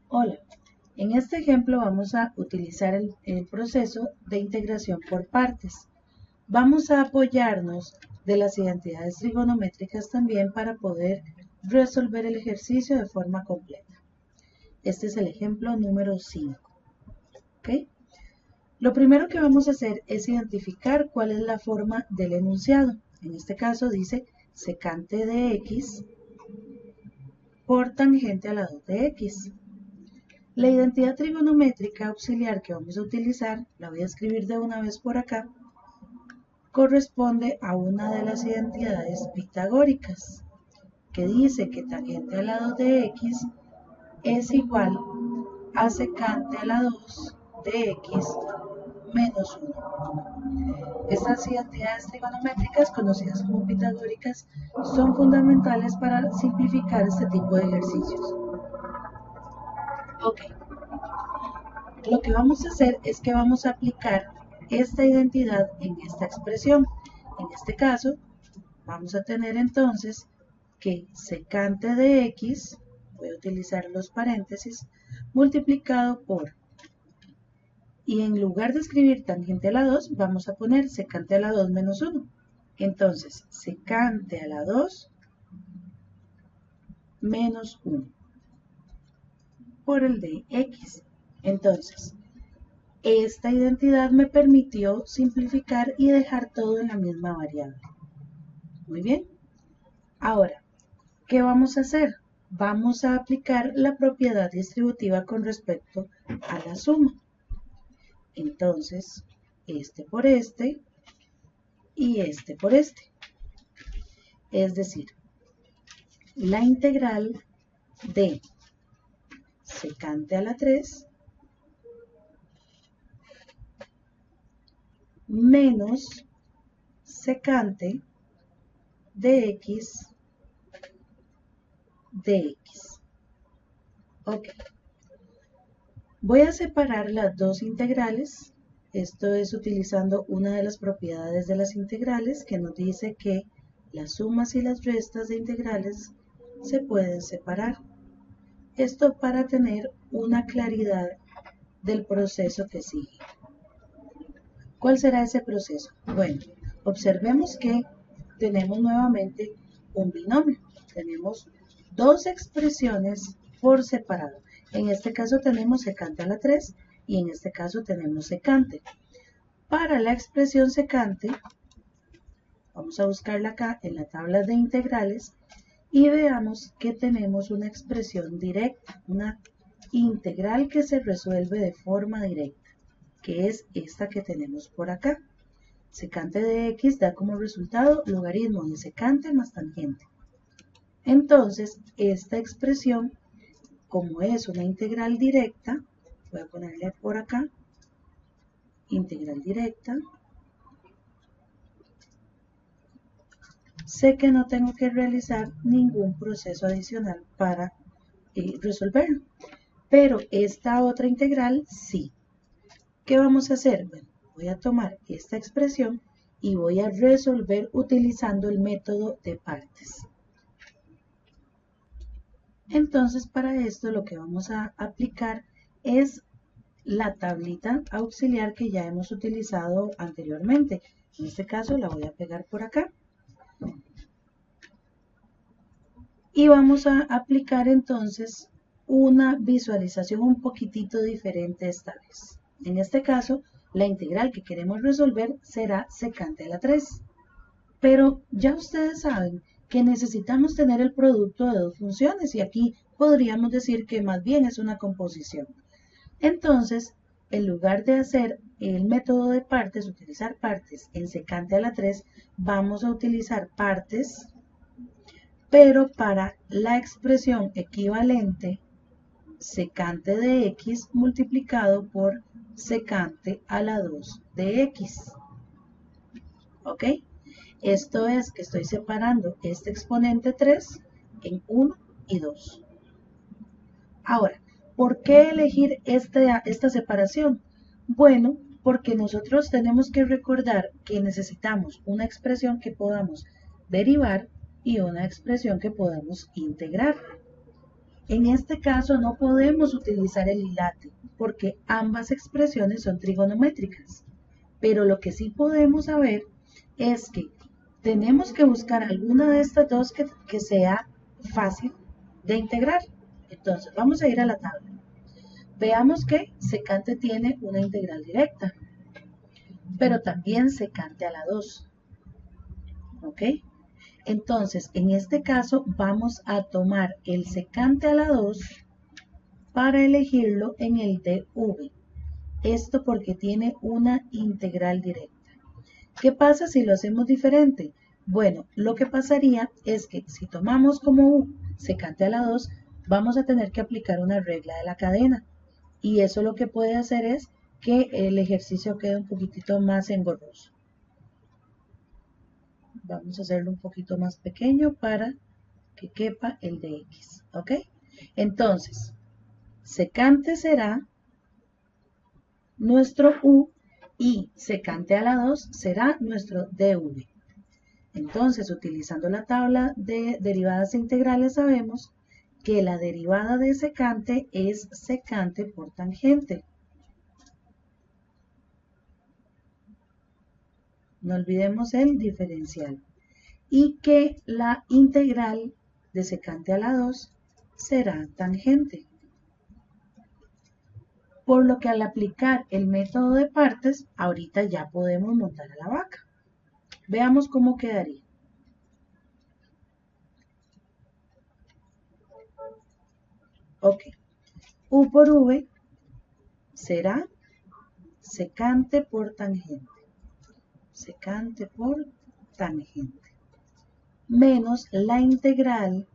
Hola, en este ejemplo vamos a utilizar el proceso de integración por partes. Vamos a apoyarnos de las identidades trigonométricas también para poder resolver el ejercicio de forma completa. Este es el ejemplo número 5. ¿Ok? Lo primero que vamos a hacer es identificar cuál es la forma del enunciado. En este caso dice secante de x por tangente a la 2 de x. La identidad trigonométrica auxiliar que vamos a utilizar, la voy a escribir de una vez por acá, corresponde a una de las identidades pitagóricas, que dice que tangente al lado de x es igual a secante a la 2 de x menos 1. Estas identidades trigonométricas, conocidas como pitagóricas, son fundamentales para simplificar este tipo de ejercicios. Ok. Lo que vamos a hacer es que vamos a aplicar esta identidad en esta expresión. En este caso, vamos a tener entonces que secante de x, voy a utilizar los paréntesis, multiplicado por, y en lugar de escribir tangente a la 2, vamos a poner secante a la 2 menos 1. Entonces, secante a la 2 menos 1 por el de x. Entonces, esta identidad me permitió simplificar y dejar todo en la misma variable. Muy bien. Ahora, ¿qué vamos a hacer? Vamos a aplicar la propiedad distributiva con respecto a la suma. Entonces, este por este y este por este. Es decir, la integral de secante a la 3 menos secante de x de x. Ok. Voy a separar las dos integrales. Esto es utilizando una de las propiedades de las integrales que nos dice que las sumas y las restas de integrales se pueden separar. Esto para tener una claridad del proceso que sigue. ¿Cuál será ese proceso? Bueno, observemos que tenemos nuevamente un binomio. Tenemos dos expresiones por separado. En este caso tenemos secante a la 3 y en este caso tenemos secante. Para la expresión secante, vamos a buscarla acá en la tabla de integrales y veamos que tenemos una expresión directa, una integral que se resuelve de forma directa, que es esta que tenemos por acá. Secante de x da como resultado logaritmo de secante más tangente. Entonces, esta expresión, como es una integral directa, voy a ponerle por acá, integral directa, sé que no tengo que realizar ningún proceso adicional para resolverlo. Pero esta otra integral sí. ¿Qué vamos a hacer? Bueno, voy a tomar esta expresión y voy a resolver utilizando el método de partes. Entonces, para esto lo que vamos a aplicar es la tablita auxiliar que ya hemos utilizado anteriormente. En este caso la voy a pegar por acá. Y vamos a aplicar entonces una visualización un poquitito diferente esta vez. En este caso, la integral que queremos resolver será secante a la 3. Pero ya ustedes saben que necesitamos tener el producto de dos funciones y aquí podríamos decir que más bien es una composición. Entonces, en lugar de hacer el método de partes, utilizar partes en secante a la 3, vamos a utilizar partes, pero para la expresión equivalente secante de x multiplicado por secante a la 2 de x. ¿Ok? Esto es que estoy separando este exponente 3 en 1 y 2. Ahora, ¿por qué elegir esta separación? Bueno, porque nosotros tenemos que recordar que necesitamos una expresión que podamos derivar y una expresión que podamos integrar. En este caso no podemos utilizar el hilate porque ambas expresiones son trigonométricas. Pero lo que sí podemos saber es que tenemos que buscar alguna de estas dos que sea fácil de integrar. Entonces vamos a ir a la tabla. Veamos que secante tiene una integral directa, pero también secante a la 2. ¿Ok? Entonces, en este caso vamos a tomar el secante a la 2 para elegirlo en el dv. Esto porque tiene una integral directa. ¿Qué pasa si lo hacemos diferente? Bueno, lo que pasaría es que si tomamos como u secante a la 2, vamos a tener que aplicar una regla de la cadena. Y eso lo que puede hacer es que el ejercicio quede un poquitito más engorroso. Vamos a hacerlo un poquito más pequeño para que quepa el de x, ¿ok? Entonces, secante será nuestro u y secante a la 2 será nuestro dv. Entonces, utilizando la tabla de derivadas integrales, sabemos que la derivada de secante es secante por tangente. No olvidemos el diferencial. Y que la integral de secante a la 2 será tangente. Por lo que al aplicar el método de partes, ahorita ya podemos montar a la vaca. Veamos cómo quedaría. Ok, u por v será secante por tangente. Secante por tangente. Menos la integral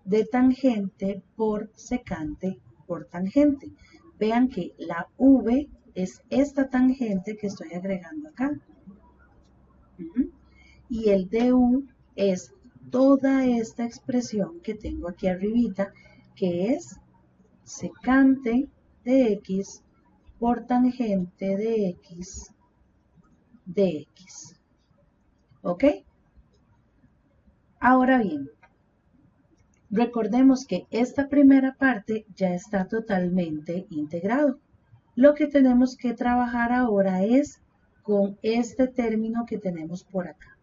de tangente por secante por tangente. Vean que la v es esta tangente que estoy agregando acá. Y el du es toda esta expresión que tengo aquí arribita, que es secante de x por tangente de x de x. ¿Ok? Ahora bien, recordemos que esta primera parte ya está totalmente integrado. Lo que tenemos que trabajar ahora es con este término que tenemos por acá.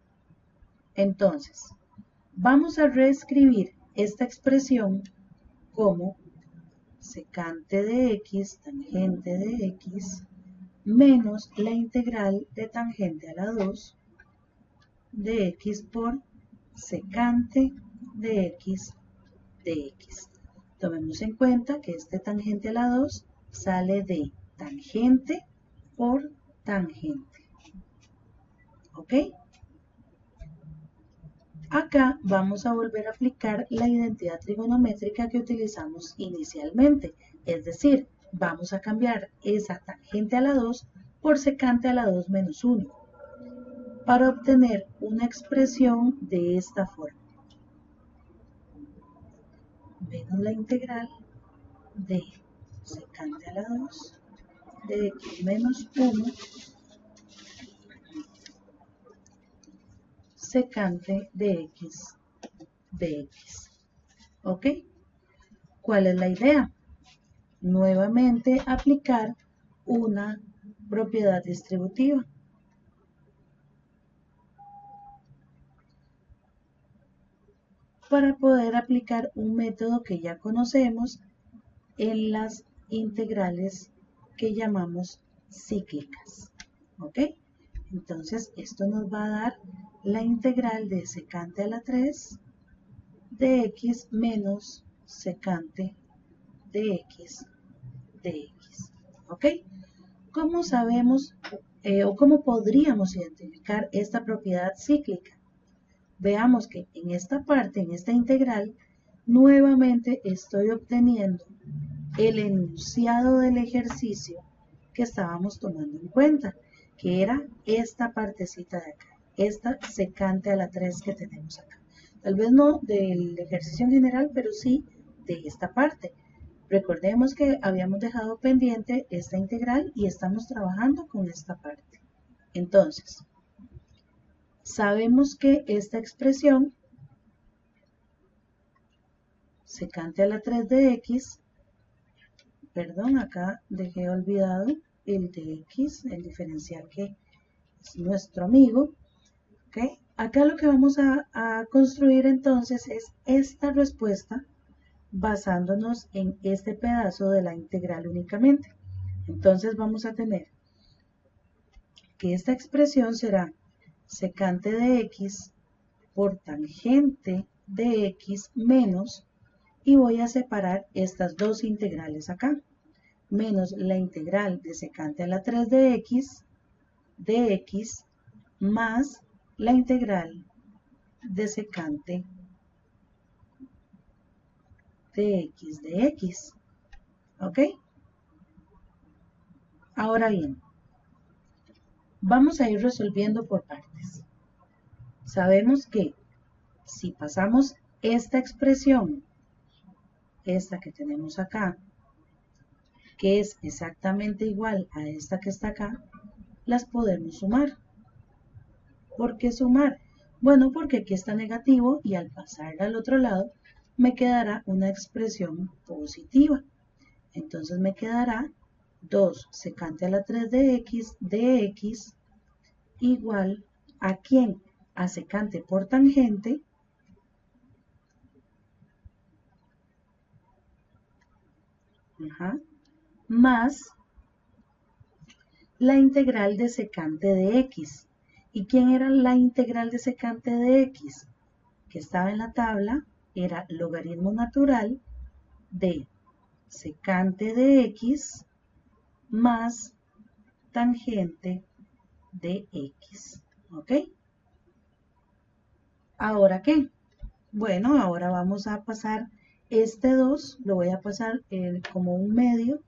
Entonces, vamos a reescribir esta expresión como secante de x, tangente de x, menos la integral de tangente a la 2 de x por secante de x de x. Tomemos en cuenta que este tangente a la 2 sale de tangente por tangente. ¿Ok? Acá vamos a volver a aplicar la identidad trigonométrica que utilizamos inicialmente. Es decir, vamos a cambiar esa tangente a la 2 por secante a la 2 menos 1 para obtener una expresión de esta forma. Menos la integral de secante a la 2 de x menos 1 secante de x de x. ¿Ok? ¿Cuál es la idea? Nuevamente aplicar una propiedad distributiva. Para poder aplicar un método que ya conocemos en las integrales que llamamos cíclicas. ¿Ok? Entonces, esto nos va a dar la integral de secante a la 3 de x menos secante de x de x. ¿Ok? ¿Cómo sabemos o cómo podríamos identificar esta propiedad cíclica? Veamos que en esta parte, en esta integral, nuevamente estoy obteniendo el enunciado del ejercicio que estábamos tomando en cuenta, que era esta partecita de acá, esta secante a la 3 que tenemos acá. Tal vez no del ejercicio en general, pero sí de esta parte. Recordemos que habíamos dejado pendiente esta integral y estamos trabajando con esta parte. Entonces, sabemos que esta expresión secante a la 3 de x, perdón, acá dejé olvidado el de x, el diferencial que es nuestro amigo, ¿ok? Acá lo que vamos a construir entonces es esta respuesta basándonos en este pedazo de la integral únicamente. Entonces vamos a tener que esta expresión será secante de x por tangente de x menos, y voy a separar estas dos integrales acá, menos la integral de secante a la 3 de x más la integral de secante de x, ¿ok? Ahora bien, vamos a ir resolviendo por partes. Sabemos que si pasamos esta expresión, esta que tenemos acá, que es exactamente igual a esta que está acá, las podemos sumar. ¿Por qué sumar? Bueno, porque aquí está negativo y al pasar al otro lado me quedará una expresión positiva. Entonces me quedará 2 secante a la 3 de x igual a ¿quién? A secante por tangente más la integral de secante de x. ¿Y quién era la integral de secante de x? Que estaba en la tabla, era logaritmo natural de secante de x más tangente de x. ¿Ok? ¿Ahora qué? Bueno, ahora vamos a pasar este 2, lo voy a pasar como un medio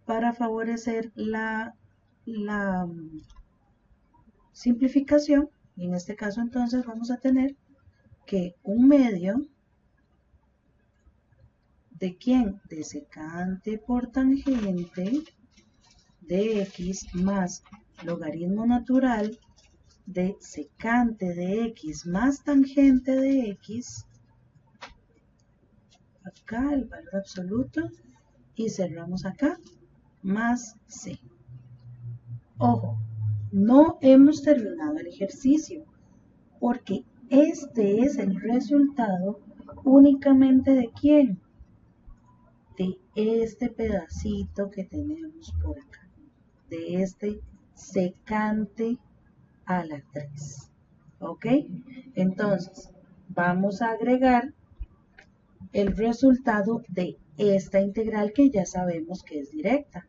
para favorecer la simplificación. Y en este caso entonces vamos a tener que un medio de ¿quién? De secante por tangente de x más logaritmo natural de secante de x más tangente de x, acá el valor absoluto, y cerramos acá, más c. Ojo, no hemos terminado el ejercicio, porque este es el resultado únicamente de ¿quién? De este pedacito que tenemos por acá, de este secante a la 3. ¿Ok? Entonces, vamos a agregar el resultado de esta integral que ya sabemos que es directa.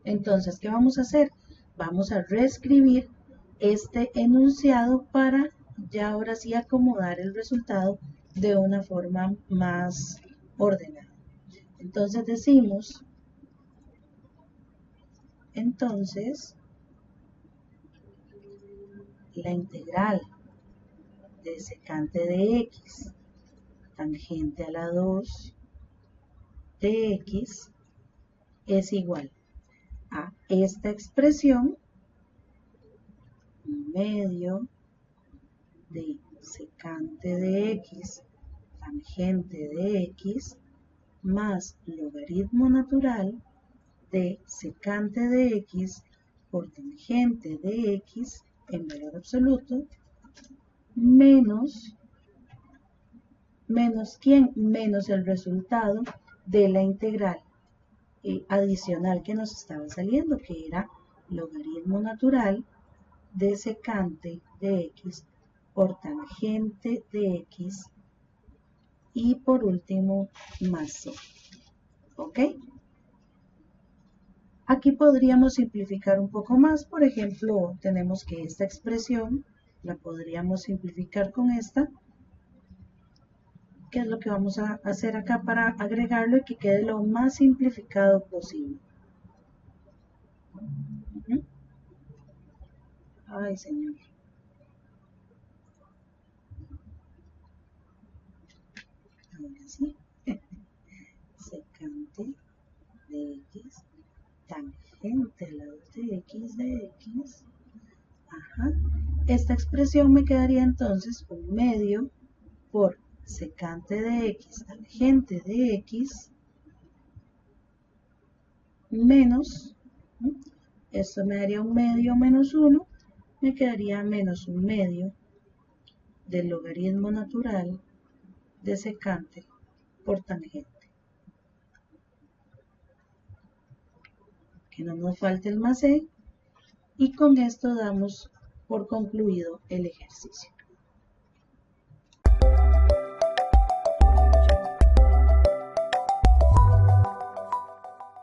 Entonces, ¿qué vamos a hacer? Vamos a reescribir este enunciado para ya ahora sí acomodar el resultado de una forma más ordenada. Entonces decimos, la integral de secante de x tangente a la 2 de x es igual a esta expresión medio de secante de x tangente de x más logaritmo natural de secante de x por tangente de x en valor absoluto menos ¿quién? Menos el resultado de la integral adicional que nos estaba saliendo, que era logaritmo natural de secante de x por tangente de x y por último más c. ¿Ok? Aquí podríamos simplificar un poco más. Por ejemplo, tenemos que esta expresión la podríamos simplificar con esta. ¿Qué es lo que vamos a hacer acá para agregarlo y que quede lo más simplificado posible? Ay, señor. Ahora sí. Secante de x, tangente a la 2 de x. Ajá. Esta expresión me quedaría entonces un medio por secante de x tangente de x menos, esto me daría un medio menos 1, me quedaría menos un medio del logaritmo natural de secante por tangente. Que no nos falte el más c, y con esto damos por concluido el ejercicio.